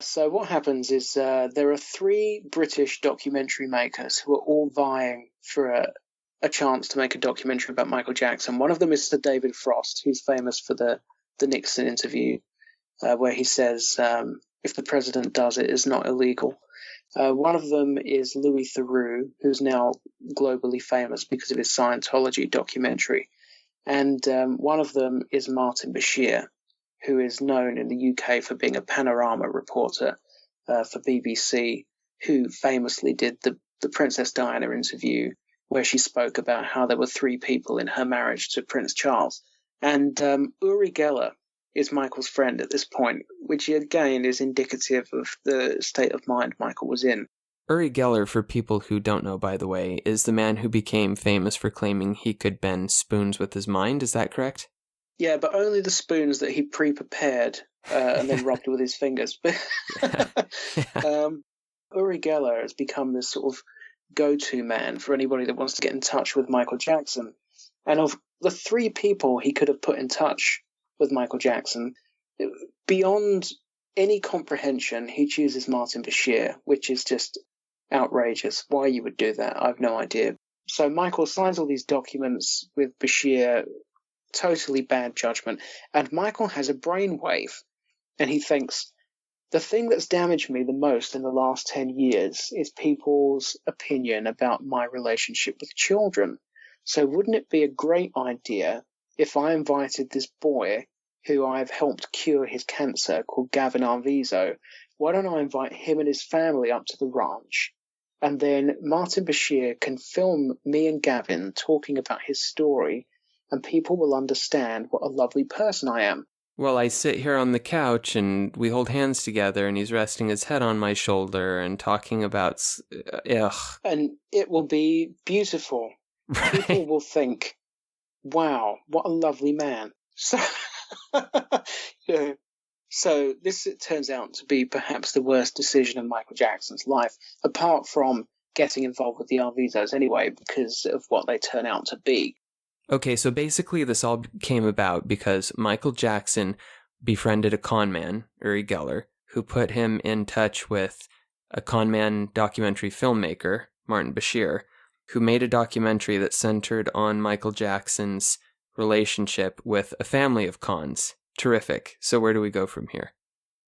So what happens is there are 3 British documentary makers who are all vying for a chance to make a documentary about Michael Jackson. One of them is Sir David Frost, who's famous for the Nixon interview, where he says, if the president does it, it's not illegal. One of them is Louis Theroux, who's now globally famous because of his Scientology documentary. And one of them is Martin Bashir, who is known in the UK for being a panorama reporter for BBC, who famously did the Princess Diana interview, where she spoke about how there were 3 people in her marriage to Prince Charles. And Uri Geller is Michael's friend at this point, which again is indicative of the state of mind Michael was in. Uri Geller, for people who don't know, by the way, is the man who became famous for claiming he could bend spoons with his mind. Is that correct? Yeah, but only the spoons that he pre-prepared and then rubbed with his fingers. Uri Geller has become this sort of go-to man for anybody that wants to get in touch with Michael Jackson. And of the 3 people he could have put in touch with Michael Jackson, beyond any comprehension, he chooses Martin Bashir, which is just outrageous. Why you would do that, I have no idea. So Michael signs all these documents with Bashir, totally bad judgment, and Michael has a brainwave, and he thinks, the thing that's damaged me the most in the last 10 years is people's opinion about my relationship with children. So wouldn't it be a great idea if I invited this boy who I've helped cure his cancer, called Gavin Arvizo? Why don't I invite him and his family up to the ranch? And then Martin Bashir can film me and Gavin talking about his story, and people will understand what a lovely person I am. Well, I sit here on the couch and we hold hands together and he's resting his head on my shoulder and talking about... And it will be beautiful. Right. People will think, wow, what a lovely man. So, so this turns out to be perhaps the worst decision of Michael Jackson's life, apart from getting involved with the Arvizos anyway, because of what they turn out to be. Okay, so basically this all came about because Michael Jackson befriended a con man, Uri Geller, who put him in touch with a con man documentary filmmaker, Martin Bashir, who made a documentary that centered on Michael Jackson's relationship with a family of cons. Terrific. So where do we go from here?